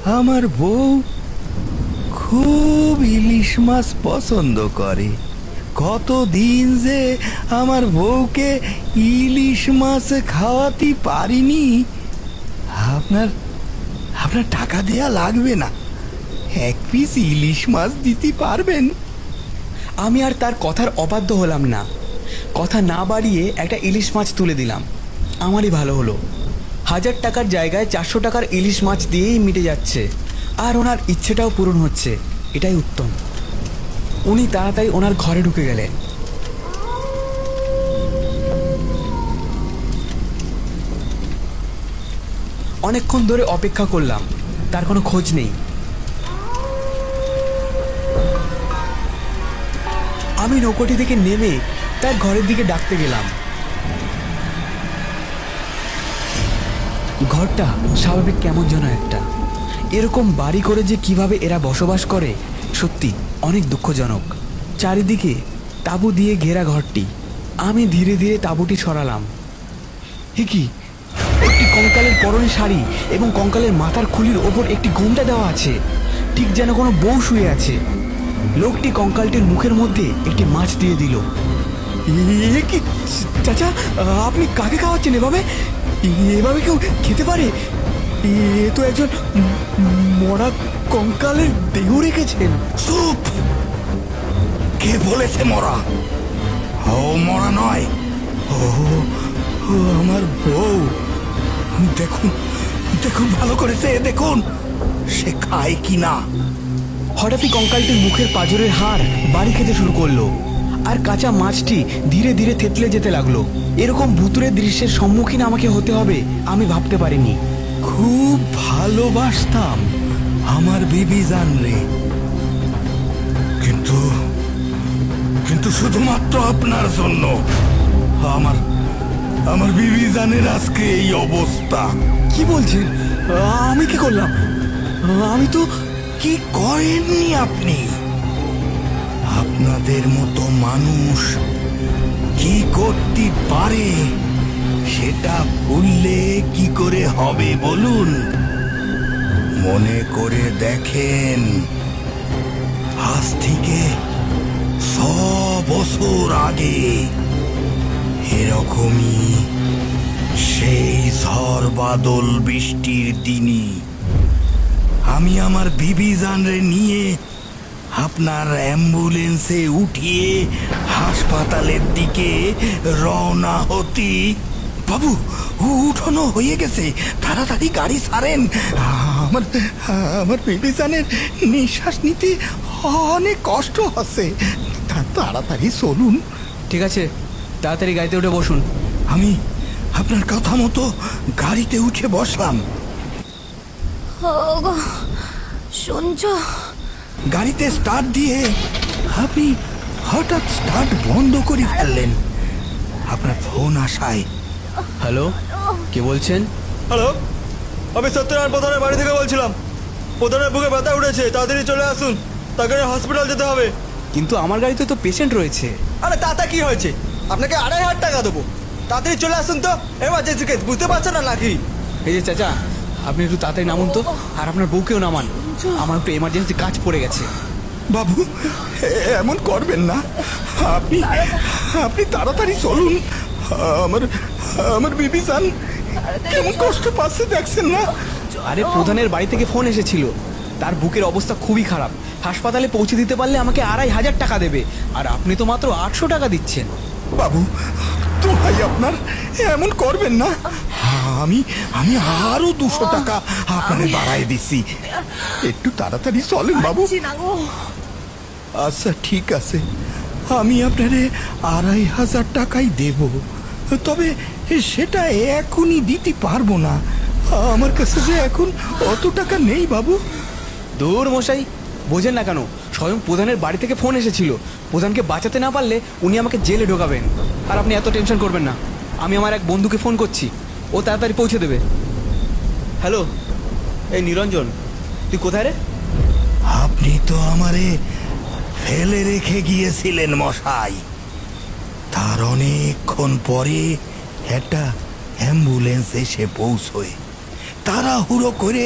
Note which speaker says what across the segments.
Speaker 1: আমার বউ খুব ইলিশ মাছ পছন্দ করে। কতদিন যে আমার বউকে ইলিশ মাছ খাওয়াতে পারিনি। আপনার আপনার টাকা দেয়া লাগবে না, এক পিস ইলিশ মাছ দিতে পারবেন?
Speaker 2: আমি আর তার কথার অবাধ্য হলাম না। কথা না বাড়িয়ে একটা ইলিশ মাছ তুলে দিলাম। আমারই ভালো হলো, 1000 টাকার জায়গায় 400 টাকার ইলিশ মাছ দিয়েই মিটে যাচ্ছে, আর ওনার ইচ্ছেটাও পূরণ হচ্ছে। এটাই উত্তম। উনি তাড়াতাড়ি ওনার ঘরে ঢুকে গেলেন। অনেকক্ষণ ধরে অপেক্ষা করলাম, তার কোনো খোঁজ নেই। আমি নৌকোটি থেকে নেমে তার ঘরের দিকে ডাকতে গেলাম। ঘরটা স্বাভাবিক কেমন যেন একটা। এরকম বাড়ি করে যে কিভাবে এরা বসবাস করে, সত্যি অনেক দুঃখজনক। চারিদিকে তাঁবু দিয়ে ঘেরা ঘরটি। আমি ধীরে ধীরে তাঁবুটি সরালাম। এ কি, একটি কঙ্কালের পরনে শাড়ি এবং কঙ্কালের মাথার খুলির ওপর একটি ঘোমটা দেওয়া আছে, ঠিক যেন কোনো বউ শুয়ে আছে। লোকটি কঙ্কালটির মুখের মধ্যে একটি মাছ দিয়ে দিল। এ কি চাচা, আপনি কাকে খাওয়াচ্ছেন এভাবে? এভাবে কেউ খেতে পারে? এ তো একজন মরা কঙ্কালের দেহ রেখেছেন।
Speaker 1: চুপ! কে বলেছে মরা? ও মরা নয়, ও ও আমার বউ। দেখুন দেখুন, ভালো করেছে দেখুন, সে খায় কি না।
Speaker 2: হঠাৎই কঙ্কালটির মুখের পাঁজরের হাড় বাড়ি খেতে শুরু করলো, আর কাঁচা মাছটি ধীরে ধীরে থেতলে যেতে লাগলো। এরকম ভুতুড়ে দৃশ্যের সম্মুখীন আমাকে হতে হবে আমি ভাবতে পারিনি।
Speaker 1: খুব ভালোবাসতাম আমার বিবি জানলে, কিন্তু কিন্তু শুধুমাত্র আপনার জন্য আমার আমার বিবি জানের আজকে এই অবস্থা।
Speaker 2: কি বলছেন? আমি কি করলাম? আমি তো...
Speaker 1: কি করেননি আপনি? আপনাদের মতো মানুষ কি করতে পারে সেটা ভুললে কি করে হবে বলুন? মনে করে দেখেন, আজ থেকে 100 বছর আগে এরকমই সেই ঝড় বাদল বৃষ্টির দিনই আমি আমার বিবি জানরে নিয়ে আপনার অ্যাম্বুলেন্সে উঠিয়ে হাসপাতালের দিকে রওনা হতি। বাবু, উঠানো হয়ে গেছে, তাড়াতাড়ি গাড়ি ছাড়েন। আমার আমার বিবি জানের নিঃশ্বাস নিতে অনেক কষ্ট হচ্ছে, তাড়াতাড়ি চলুন।
Speaker 2: ঠিক আছে, তাড়াতাড়ি গাড়িতে উঠে বসুন।
Speaker 1: আমি আপনার কথা মতো গাড়িতে উঠে বসলাম।
Speaker 3: ওগো, শুনছো?
Speaker 1: গাড়িতে স্টার্ট দিয়ে আপনি হঠাৎ স্টার্ট বন্ধ করে ফেললেন। আপনার ফোন আসায়।
Speaker 2: হ্যালো, কে বলছেন?
Speaker 4: হ্যালো, আমি সত্যনারায়ণ প্রধানের বাড়ি থেকে বলছিলাম। প্রধানের বুকে ব্যথা উঠেছে, তাড়াতাড়ি চলে আসুন, তাকে হসপিটাল যেতে হবে।
Speaker 2: কিন্তু আমার গাড়িতে তো পেশেন্ট রয়েছে।
Speaker 4: আরে তাতে কি হয়েছে? আপনাকে 2500 টাকা দেবো, তাড়াতাড়ি চলে আসুন তো। এমার্জেন্সি কেস, বুঝতে পারছেন না নাকি?
Speaker 2: এই যে চাচা, আপনি একটু তাড়াতাড়ি নামুন তো, আর আপনার বউকেও নামান। আমার একটু এমার্জেন্সি কাজ পড়ে গেছে।
Speaker 1: বাবু, এমন করবেন না, আপনি আপনি তাড়াতাড়ি চলুন। আমার আমার বিবি জান কেমন কষ্ট পাচ্ছে দেখছেন না?
Speaker 2: আরে প্রধানের বাড়ি থেকে ফোন এসেছিল, তার বুকের অবস্থা খুবই খারাপ। হাসপাতালে পৌঁছে দিতে পারলে আমাকে 2500 টাকা দেবে, আর আপনি তো মাত্র 800 টাকা দিচ্ছেন।
Speaker 1: বাবু, তো ভাই আপনার এমন করবেন না, আমি আমি আরো 200 টাকা আপনাকে বাড়াই দিচ্ছি। একটু তাড়াতাড়ি চলেন বাবু। আচ্ছা ঠিক আছে, আমি আপনারে 2500 টাকাই দেব, তবে সেটা এখনই দিতে পারবো না। আমার কাছে যে এখন অত টাকা নেই বাবু।
Speaker 2: দূর মশাই, বোঝেন না কেন? স্বয়ং প্রধানের বাড়ি থেকে ফোন এসেছিল, প্রধানকে বাঁচাতে না পারলে উনি আমাকে জেলে ঢোকাবেন। আর আপনি এত টেনশন করবেন না, আমি আমার এক বন্ধুকে ফোন করছি, ও তাড়াতাড়ি পৌঁছে দেবে। হ্যালো, এই নিরঞ্জন, তুই কোথায় রে?
Speaker 1: আপনি তো আমারে ফেলে রেখে গিয়েছিলেন মশাই, তার অনেকক্ষণ পরে একটা অ্যাম্বুলেন্স এসে পৌঁছয়, তাড়াহুড়ো করে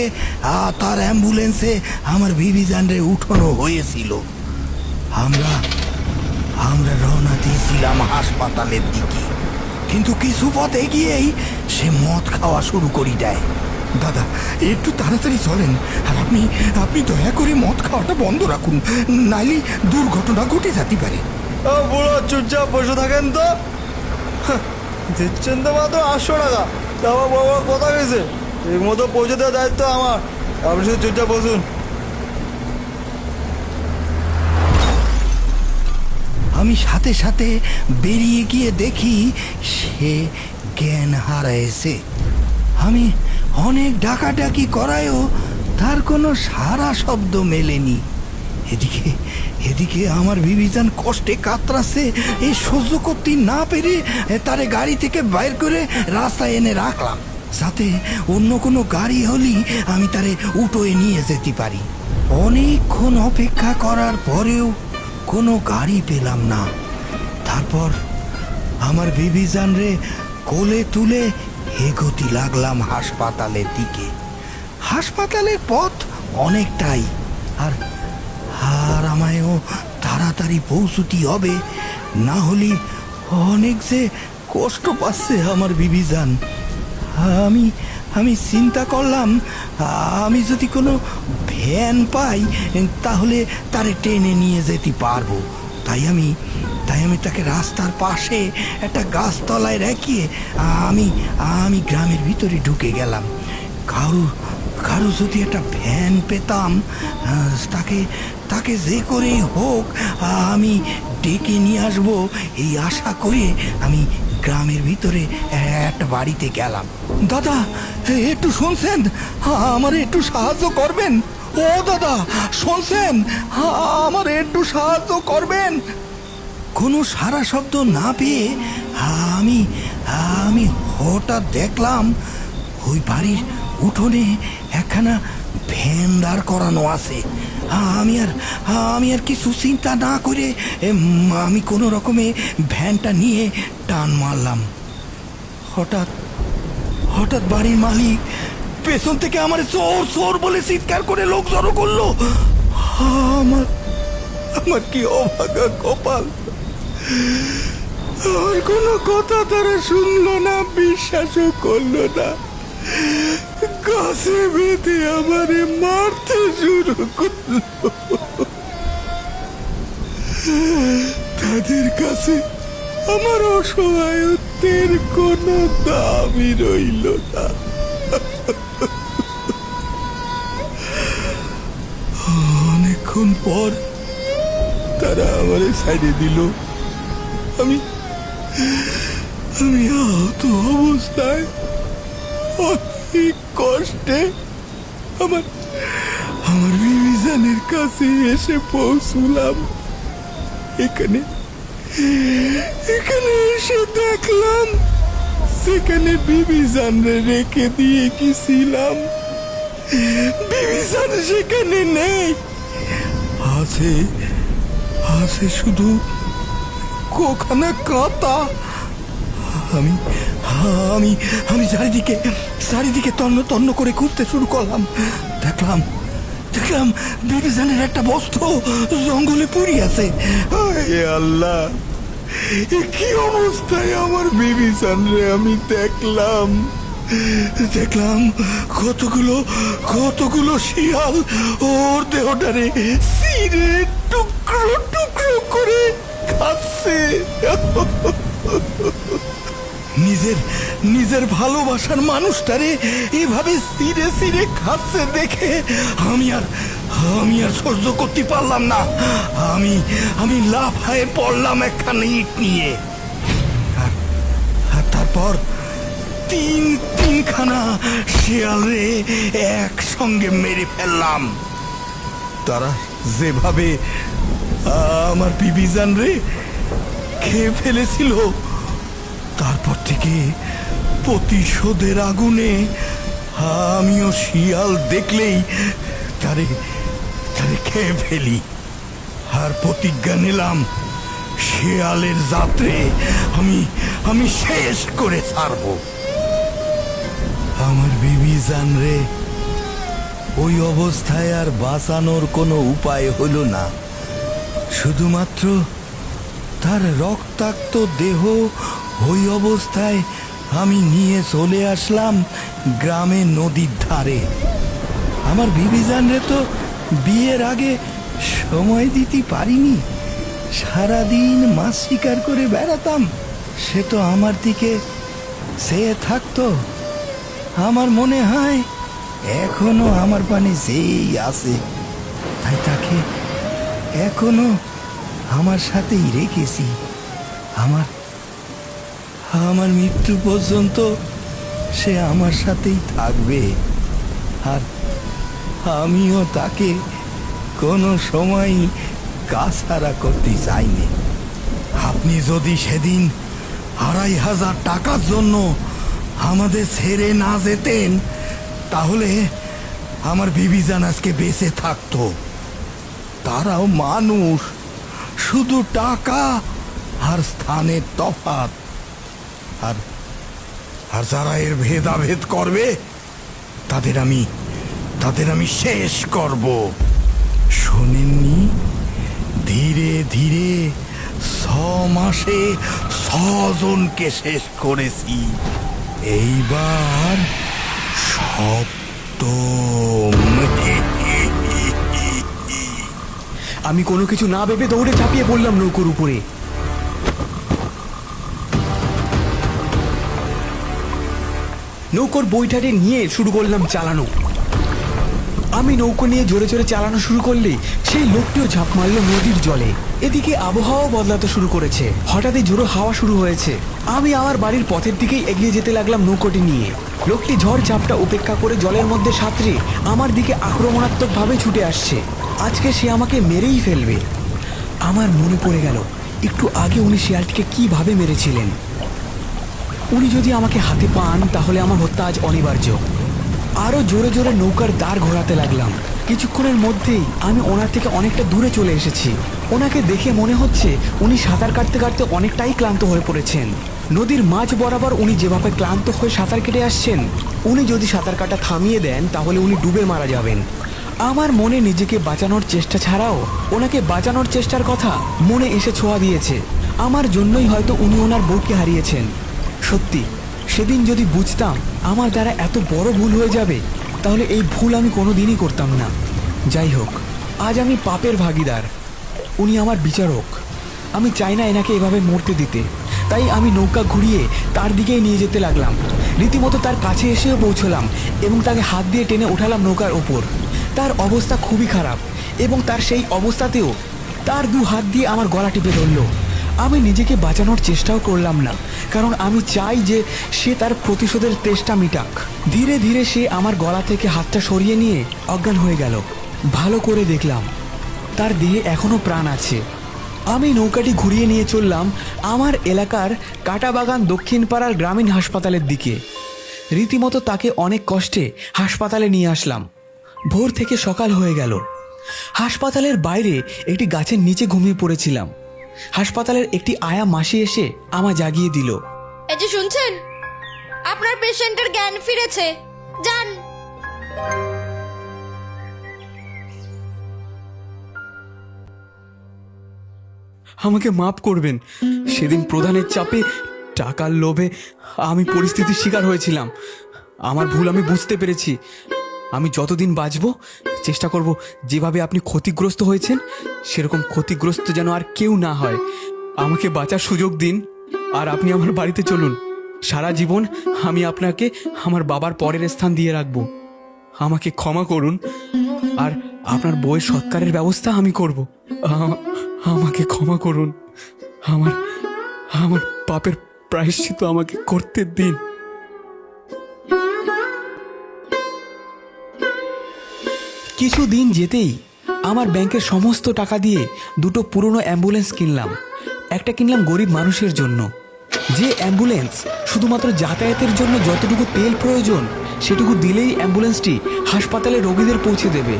Speaker 1: তার অ্যাম্বুলেন্সে আমার বিবিজানরে উঠানো হয়েছিল। আমরা আমরা রওনা দিয়েছিলাম হাসপাতালের দিকে, কিন্তু কিছু পথ এগিয়েই সে মদ খাওয়া শুরু করি দেয়। দাদা, একটু তাড়াতাড়ি চলেন, আর আপনি আপনি দয়া করে মদ খাওয়াটা বন্ধ রাখুন, নাইলে দুর্ঘটনা ঘটে যেতে পারে।
Speaker 4: ও বুড়ো, চুপচাপ বসে থাকেন তো। হাহ, দিচ্ছেন তো মাত্র 800 টাকা, তা আমার বড় বড় কথা গেছে। ঠিক মতো পৌঁছে দেওয়ার দায়িত্ব আমার, আপনি শুধু চুপচাপ বসুন।
Speaker 1: আমি সাথে সাথে বেরিয়ে গিয়ে দেখি সে জ্ঞান হারাইছে। আমি অনেক ডাকাডাকি করায়ও তার কোনো সারা শব্দ মেলেনি। এদিকে এদিকে আমার বিবিজান কষ্টে কাতরাছে। এই সহ্য করতে না পেরে তারে গাড়ি থেকে বাইর করে রাস্তায় এনে রাখলাম, যাতে অন্য কোনো গাড়ি হলেই আমি তারে উঠোয় নিয়ে যেতে পারি। অনেকক্ষণ অপেক্ষা করার পরেও কোনো গাড়ি পেলাম না। তারপর আমার বিবিজানরে কোলে তুলে এগোতে লাগলাম হাসপাতালের দিকে। হাসপাতালের পথ অনেকটাই, আর আর আমায়ও তাড়াতাড়ি পৌঁছতে হবে, না হলে অনেক যে কষ্ট পাচ্ছে আমার বিবিজান। আমি আমি চিন্তা করলাম, আমি যদি কোনো ভ্যান পাই তাহলে তারে টেনে নিয়ে যেতে পারবো। তাই আমি তাকে রাস্তার পাশে একটা গাছতলায় রেখে আমি গ্রামের ভিতরে ঢুকে গেলাম। কারো যদি একটা ভ্যান পেতাম, তাকে যে করেই হোক আমি ডেকে নিয়ে আসবো, এই আশা করে আমি গ্রামের ভিতরে একটা বাড়িতে গেলাম। দাদা, একটু শুনছেন? আমার একটু সাহায্য করবেন? ও দাদা, শুনছেন? আমার একটু সাহায্য করবেন? কোনো সারা শব্দ না পেয়ে আমি হঠাৎ দেখলাম ওই বাড়ির উঠোনে একখানা ভ্যান দাঁড় করানো আছে। আমি আর কিছু চিন্তা না করে আমি কোনো রকমে ভ্যানটা নিয়ে টান মারলাম। হঠাৎ বাড়ির মালিক পেছন থেকে আমার চোর চোর বলে চিৎকার করে লোক জড়ো করলো। আমার কি অভাগা কপাল! আমার কোনো কথা তারা শুনলো না, বিশ্বাসও করলো না। গাছে বেঁধে আমারে মারতে শুরু করলো। তাদের কাছে আমার অসহায়ত্বের কোনো দামই রইল না। অনেকক্ষণ পর তারা আমারে ছাড়িয়ে দিল। আমি আহত অবস্থায় অনেক কষ্টে আমার বিবিজানের কাছে এসে পৌঁছলাম। এখানে এসে দেখলাম সেখানে বিবিজানরে রেখে দিয়ে গেছিলাম। বিবিজান সেখানে নেই, আছে শুধু কোখানা কাঁটা। আমি চারিদিকে তন্ন করে খুঁজতে শুরু করলাম। দেখলাম বিবিজানের একটা বস্ত্র জঙ্গলে পড়ে আছে। আল্লাহ, কি অবস্থায় আমার বিবিজান রে আমি দেখলাম কতগুলো শিয়াল ওর দেহটারে ছিঁড়ে টুকরো টুকরো করে খাচ্ছে। নিজের ভালোবাসার মানুষটারে এভাবে ছিঁড়ে ছিঁড়ে খাচ্ছে দেখে আমি আর সহ্য করতে পারলাম না। আমি লাফায়ে পড়লাম একখানা ইট নিয়ে, আর তারপর তিনখানা শিয়াল রে একসঙ্গে মেরে ফেললাম। তারা যেভাবে আমার বিবিজান রে খেয়ে ফেলেছিল, তারপর থেকে প্রতিশোধের আগুনে আমিও শিয়াল দেখলেই তারে খেয়ে ফেলি। আর প্রতিজ্ঞা নিলাম, শিয়ালের যাত্রে আমি শেষ করে ছাড়ব। আমার বিবি জান রে ওই অবস্থায় আর বাঁচানোর কোনো উপায় হলো না। শুধুমাত্র তার রক্তাক্ত দেহ ওই অবস্থায় আমি নিয়ে চলে আসলাম গ্রামে নদীর ধারে। আমার বিবি জান রে তো বিয়ের আগে সময় দিতে পারিনি। সারাদিন মাছ শিকার করে বেড়াতাম। সে তো আমার দিকে চেয়ে থাকতো। আমার মনে হয় এখনো আমার পানে যেই আছে, তাই তাকে এখনো আমার সাথেই রেখেছি। আমার আমার মৃত্যু পর্যন্ত সে আমার সাথেই থাকবে। আর আমিও তাকে কোনো সময় কাছাড়া করতে চাইনি। আপনি যদি সেদিন ২৫০০ টাকার জন্য আমাদের ছেড়ে না যেতেন, তাহলে আমার বিবি জান আজকে বেঁচে থাকতো। তারাও মানুষ, শুধু টাকা আর স্থানের তফাৎ। আর আর যারা এর ভেদাভেদ করবে তাদের আমি শেষ করব। শোনেননি, ধীরে ধীরে ৬ মাসে ৬ জনকে শেষ করেছি। এইবার সপ্তম।
Speaker 2: আমি কোনো কিছু না ভেবে দৌড়ে ঝাঁপিয়ে পড়লাম নৌকোর উপরে। নৌকোর বইটাকে নিয়ে শুরু করলাম চালানো। আমি নৌকো নিয়ে জোরে জোরে চালানো শুরু করলে সেই লোকটিও ঝাঁপ মারল নদীর জলে। এদিকে আবহাওয়াও বদলাতে শুরু করেছে। হঠাৎই জোরে হাওয়া শুরু হয়েছে। আমি আমার বাড়ির পথের দিকেই এগিয়ে যেতে লাগলাম নৌকোটি নিয়ে। লোকটি ঝড় ঝাপটা উপেক্ষা করে জলের মধ্যে সাঁতরে আমার দিকে আক্রমণাত্মকভাবে ছুটে আসছে। আজকে সে আমাকে মেরেই ফেলবে। আমার মনে পড়ে গেল একটু আগে উনি শিয়ালটিকে কিভাবে মেরেছিলেন। উনি যদি আমাকে হাতে পান তাহলে আমার হত্যা আজ অনিবার্য। আরও জোরে জোরে নৌকার দাঁড় ঘোরাতে লাগলাম। কিছুক্ষণের মধ্যেই আমি ওনার থেকে অনেকটা দূরে চলে এসেছি। ওনাকে দেখে মনে হচ্ছে উনি সাঁতার কাটতে কাটতে অনেকটাই ক্লান্ত হয়ে পড়েছেন। নদীর মাঝ বরাবর উনি যেভাবে ক্লান্ত হয়ে সাঁতার কেটে আসছেন, উনি যদি সাঁতার কাটা থামিয়ে দেন তাহলে উনি ডুবে মারা যাবেন। আমার মনে নিজেকে বাঁচানোর চেষ্টা ছাড়াও ওনাকে বাঁচানোর চেষ্টার কথা মনে এসে ছোঁয়া দিয়েছে। আমার জন্যই হয়তো উনি ওনার বউকে হারিয়েছেন। সত্যি, সেদিন যদি বুঝতাম আমার দ্বারা এত বড় ভুল হয়ে যাবে, তাহলে এই ভুল আমি কোনোদিনই করতাম না। যাই হোক, আজ আমি পাপের ভাগিদার। উনি আমার বিচারক। আমি চাই না এনাকে এভাবে মরতে দিতে। তাই আমি নৌকা ঘুরিয়ে তার দিকেই নিয়ে যেতে লাগলাম। রীতিমতো তার কাছে এসেও পৌঁছলাম এবং তাকে হাত দিয়ে টেনে উঠালাম নৌকার ওপর। তার অবস্থা খুবই খারাপ এবং তার সেই অবস্থাতেও তার ২ হাত দিয়ে আমার গলা টিপে ধরল। আমি নিজেকে বাঁচানোর চেষ্টাও করলাম না, কারণ আমি চাই যে সে তার প্রতিশোধের তেষ্টা মিটাক। ধীরে ধীরে সে আমার গলা থেকে হাতটা সরিয়ে নিয়ে অজ্ঞান হয়ে গেল। ভালো করে দেখলাম তার দেহে এখনও প্রাণ আছে। আমি নৌকাটি ঘুরিয়ে নিয়ে চললাম আমার এলাকার কাটাবাগান দক্ষিণ পাড়ার গ্রামীণ হাসপাতালের দিকে। রীতিমতো তাকে অনেক কষ্টে হাসপাতালে নিয়ে আসলাম। ভোর থেকে সকাল হয়ে গেল। হাসপাতালের বাইরে একটি গাছের নিচে ঘুমিয়ে পড়েছিলাম। হাসপাতালের একটি আয়া মাসি এসে আমায় জাগিয়ে দিল।
Speaker 3: এই যে শুনছেন, আপনার পেশেন্টের জ্ঞান ফিরেছে, যান।
Speaker 2: আমাকে মাফ করবেন। সেদিন প্রধানের চাপে, টাকার লোভে আমি পরিস্থিতির শিকার হয়েছিলাম। আমার ভুল আমি বুঝতে পেরেছি। আমি যতদিন বাঁচব চেষ্টা করব যেভাবে আপনি ক্ষতিগ্রস্ত হয়েছেন সেরকম ক্ষতিগ্রস্ত যেন আর কেউ না হয়। আমাকে বাঁচার সুযোগ দিন আর আপনি আমার বাড়িতে চলুন। সারা জীবন আমি আপনাকে আমার বাবার পরের স্থান দিয়ে রাখব। আমাকে ক্ষমা করুন আর আপনার বউয়ের সৎকারের ব্যবস্থা আমি করব। আমাকে ক্ষমা করুন। আমার পাপের প্রায়শ্চিত্ত আমাকে করতে দিন। কিছুদিন যেতেই আমার ব্যাংকের সমস্ত টাকা দিয়ে 2টো পুরনো অ্যাম্বুলেন্স কিনলাম। একটা কিনলাম গরিব মানুষের জন্য, যে অ্যাম্বুলেন্স শুধুমাত্র যাতায়াতের জন্য যতটুকু তেল প্রয়োজন সেটুকু দিলেই অ্যাম্বুলেন্সটি হাসপাতালে রোগীদের পৌঁছে দেবে।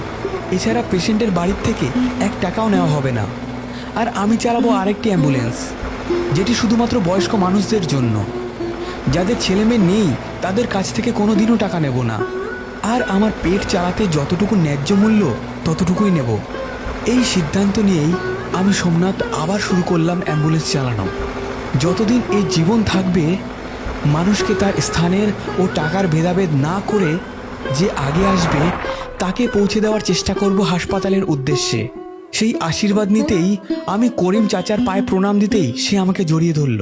Speaker 2: এছাড়া পেশেন্টের বাড়ির থেকে 1 টাকাও নেওয়া হবে না। আর আমি চালাবো আরেকটি অ্যাম্বুলেন্স, যেটি শুধুমাত্র বয়স্ক মানুষদের জন্য। যাদের ছেলে মেয়ে নেই তাদের কাছ থেকে কোনোদিনও টাকা নেব না, আর আমার পেট চালাতে যতটুকু ন্যায্য মূল্য ততটুকুই নেব। এই সিদ্ধান্ত নিয়েই আমি সোমনাথ আবার শুরু করলাম অ্যাম্বুলেন্স চালানো। যতদিন এই জীবন থাকবে মানুষকে তার স্থানের ও টাকার ভেদাভেদ না করে যে আগে আসবে তাকে পৌঁছে দেওয়ার চেষ্টা করব হাসপাতালের উদ্দেশ্যে। সেই আশীর্বাদ নিতেই আমি করিম চাচার পায়ে প্রণাম দিতেই সে আমাকে জড়িয়ে ধরল।